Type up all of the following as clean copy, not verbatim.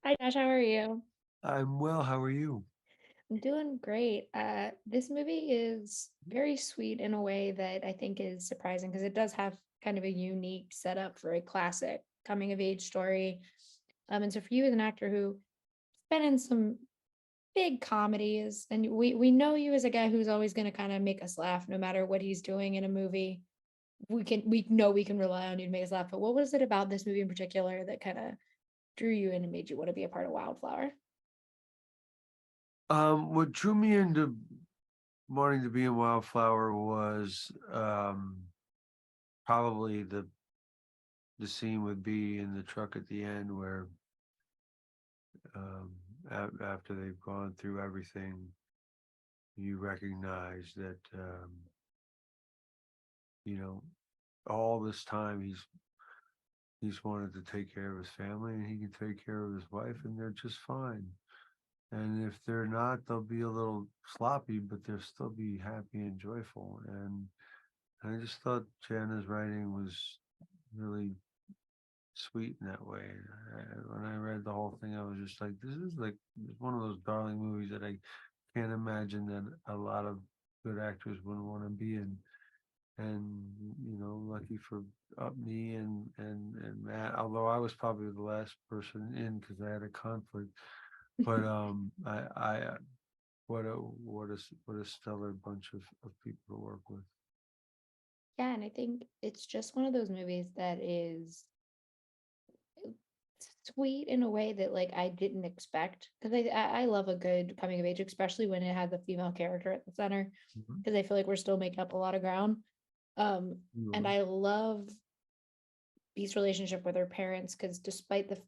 Hi Josh, how are you? I'm well. How are you? I'm doing great. This movie is very sweet in a way that I think is surprising because it does have kind of a unique setup for a classic coming of age story. And so for you as an actor who's been in some big comedies, and we know you as a guy who's always going to kind of make us laugh no matter what he's doing in a movie. We know we can rely on you to make us laugh. But what was it about this movie in particular that kind of drew you in and made you want to be a part of Wildflower? What drew me into wanting to be in Wildflower was probably the scene would be in the truck at the end where after they've gone through everything, you recognize that you know all this time he's wanted to take care of his family and he can take care of his wife and they're just fine. And if they're not, they'll be a little sloppy, but they'll still be happy and joyful. And I just thought Jana's writing was really sweet in that way. When I read the whole thing, I was just like, this is like one of those darling movies that I can't imagine that a lot of good actors wouldn't want to be in. And lucky for me and Matt, although I was probably the last person in because I had a conflict. But I what a stellar bunch of people to work with. Yeah, and I think it's just one of those movies that is sweet in a way that like I didn't expect because I love a good coming of age, especially when it has a female character at the center Mhm. because I feel like we're still making up a lot of ground. Um, and Mhm. I love Bee's relationship with her parents because despite that,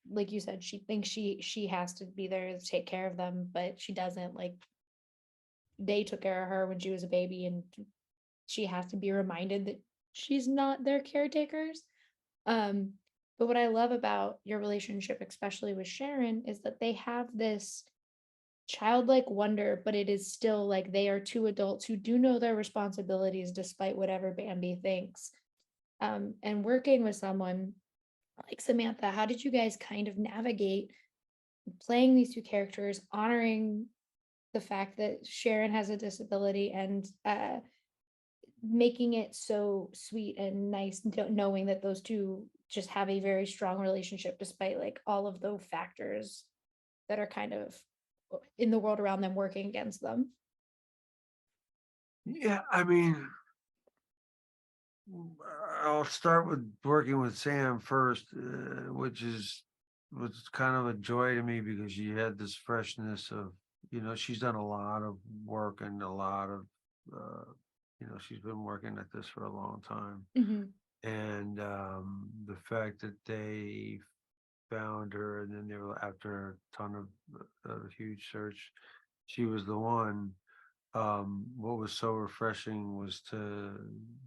like you said, she thinks she has to be there to take care of them, but she doesn't. Like they took care of her when she was a baby, and she has to be reminded that she's not their caretakers. Um, but what I love about your relationship, especially with Sharon, is that they have this childlike wonder, but it is still like they are two adults who do know their responsibilities despite whatever Bambi thinks. And working with someone like Samantha, how did you guys kind of navigate playing these two characters, honoring the fact that Sharon has a disability and making it so sweet and nice, knowing that those two just have a very strong relationship despite like all of the factors that are kind of in the world around them working against them. Yeah, I mean, I'll start with working with Sam first, which was kind of a joy to me because she had this freshness of, she's done a lot of work and a lot of, uh, she's been working at this for a long time. Mm-hmm. And the fact that they found her and then they were after a ton of huge search, she was the one. What was so refreshing was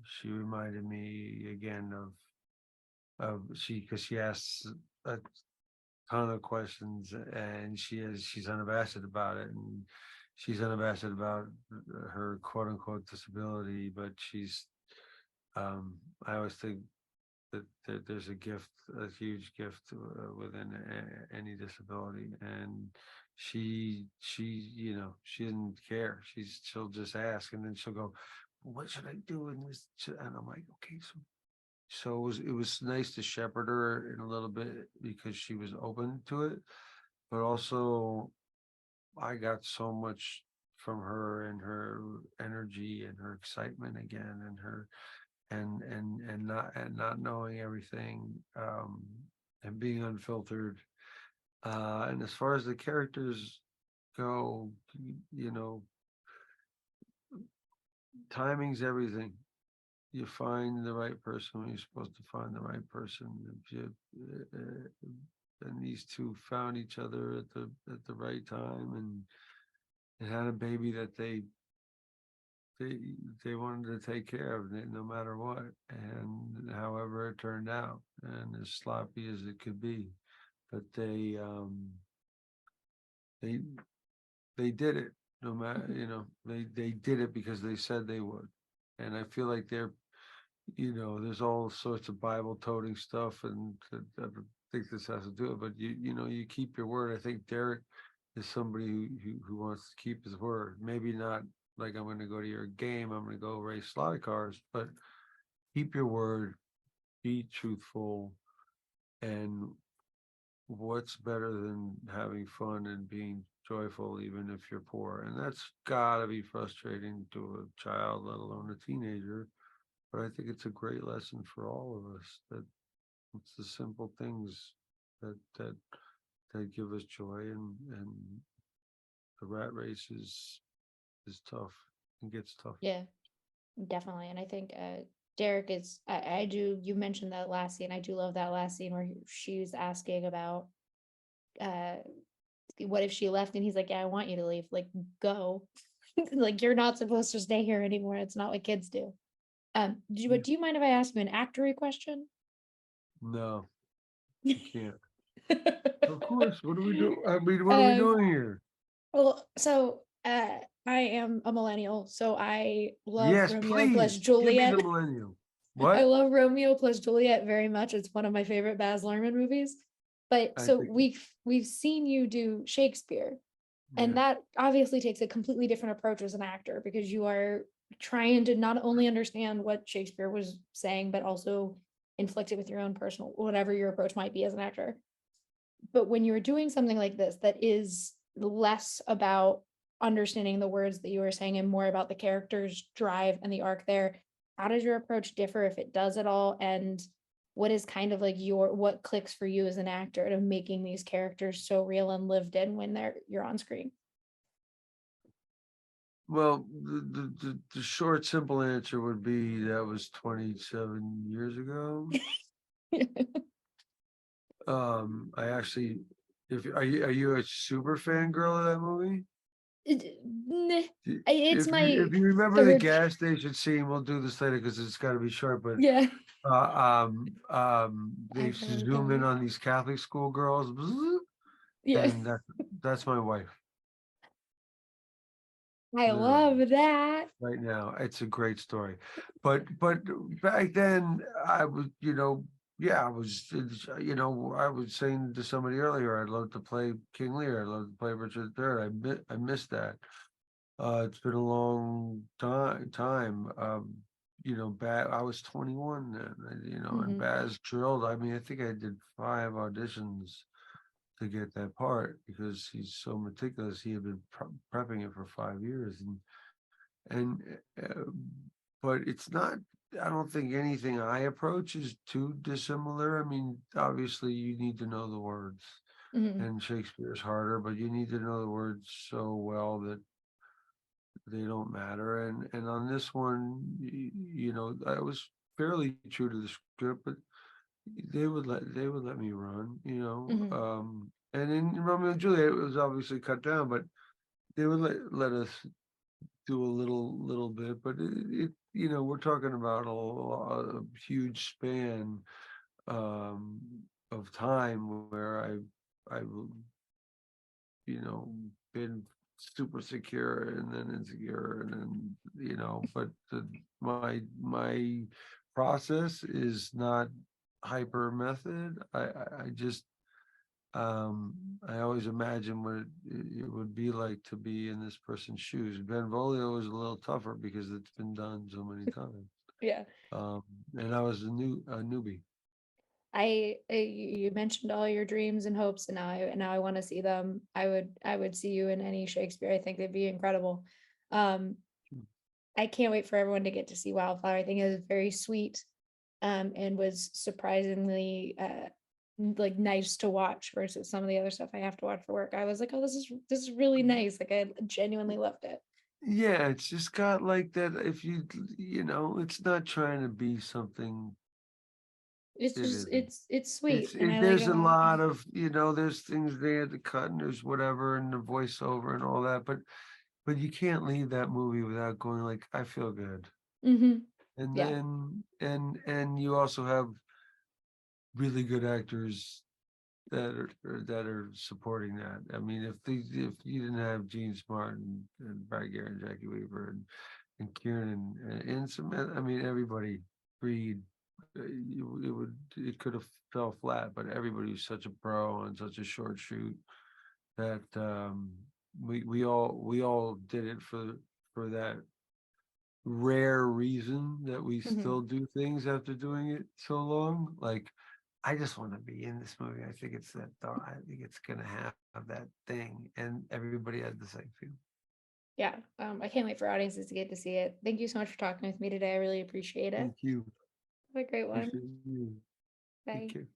she reminded me again because she asks a ton of questions and she's unabashed about it and she's unabashed about her quote unquote disability, but I always think that there's a gift, a huge gift within any disability, and she didn't care. She'll just ask, and then she'll go, "What should I do in this?" And I'm like, "Okay, so it was nice to shepherd her in a little bit because she was open to it, but also I got so much from her and her energy and her excitement again and her and not knowing everything and being unfiltered and as far as the characters go, you know timing's everything. You find the right person when you're supposed to find the right person. If you and these two found each other at the right time and had a baby that they they wanted to take care of it no matter what, and however it turned out, and as sloppy as it could be, but they they did it no matter, they did it because they said they would, and I feel like there's all sorts of Bible toting stuff and think this has to do it, but you keep your word. I think Derek is somebody who wants to keep his word. Maybe not like I'm going to go to your game, I'm going to go race slot cars, but keep your word, be truthful, and what's better than having fun and being joyful, even if you're poor? And that's gotta be frustrating to a child, let alone a teenager. But I think it's a great lesson for all of us that it's the simple things that give us joy, and the rat race is tough and gets tough. Yeah, definitely. And I think Derek is I do you mentioned that last scene. I do love that last scene where she's asking about uh what if she left, and he's like, yeah, I want you to leave. Like, go. Like, you're not supposed to stay here anymore. It's not what kids do. Yeah. Do you mind if I ask you an actory question? No, you can't. Of course. What do we do? I mean, what are we um doing here? well, so I am a millennial, so I love Yes, Romeo plus please give me the Juliet. millennium. I What? love Romeo plus Juliet very much. It's one of my favorite Baz Luhrmann movies. But I so think, we've seen you do Shakespeare, and yeah. that obviously takes a completely different approach as an actor, because you are trying to not only understand what Shakespeare was saying, but also inflict it with your own personal, whatever your approach might be as an actor. But when you're doing something like this that is less about understanding the words that you were saying and more about the character's drive and the arc there, how does your approach differ, if it does at all? And what is kind of like what clicks for you as an actor to making these characters so real and lived in when you're on screen? Well, the short, simple answer would be that was 27 years ago. I actually, if are you a super fan girl of that movie? Nah, it's If you my if you remember the third. gas station scene, we'll do this later because it's got to be short. But Yeah, they I've heard of zoom in that. on these Catholic school girls, Yeah, and that's my wife, I literally. love that. Right now. It's a great story. But back then I was, yeah, I was saying to somebody earlier, I'd love to play King Lear, I'd love to play Richard III. I missed that. It's been a long time. I was 21 then, and Hmm. Baz drilled. I mean, I think I did 5 auditions to get that part because he's so meticulous. He had been prepping it for 5 years, and uh, but it's not. I don't think anything I approach is too dissimilar. I mean, obviously you need to know the words, Hmm. and Shakespeare's harder, but you need to know the words so well that they don't matter. And on this one, I was fairly true to the script, but they would let me run, Hmm. and in Romeo and Juliet it was obviously cut down, but they would let us do a little bit, but we're talking about a huge span um, of time where I you know been super secure and then insecure and then but my process is not hyper method. I just I always imagine what it would be like to be in this person's shoes. Benvolio was a little tougher because it's been done so many times. Yeah. Um, and I was a newbie. You mentioned all your dreams and hopes, and now I want to see them. I would see you in any Shakespeare. I think they'd be incredible. Um, I can't wait for everyone to get to see Wildflower. I think it was very sweet, and was surprisingly like nice to watch versus some of the other stuff I have to watch for work. I was like, oh, this is really nice. Like, I genuinely loved it. Yeah, it's just got like that. If it's not trying to be something It's it just isn't. it's sweet, and I like it There's a a lot. lot of, there's things they had to cut and there's whatever and the voiceover and all that, but you can't leave that movie without going like, I feel good. Hmm. And Yeah. then and you also have really good actors that are supporting that. I mean, if you didn't have Gene Smart and Brad Garrett and Jackie Weaver and Kieran and some, I mean, everybody, Breed. it could have fell flat, but everybody was such a pro on such a short shoot that we all did it for that rare reason that we Mhm. still do things after doing it so long. Like, I just want to be in this movie. I think it's that thought. I think it's gonna have that thing, and everybody had the same feeling. Yeah, I can't wait for audiences to get to see it. Thank you so much for talking with me today. I really appreciate it. Thank you. Have a great one. Appreciate you. Take Bye. care.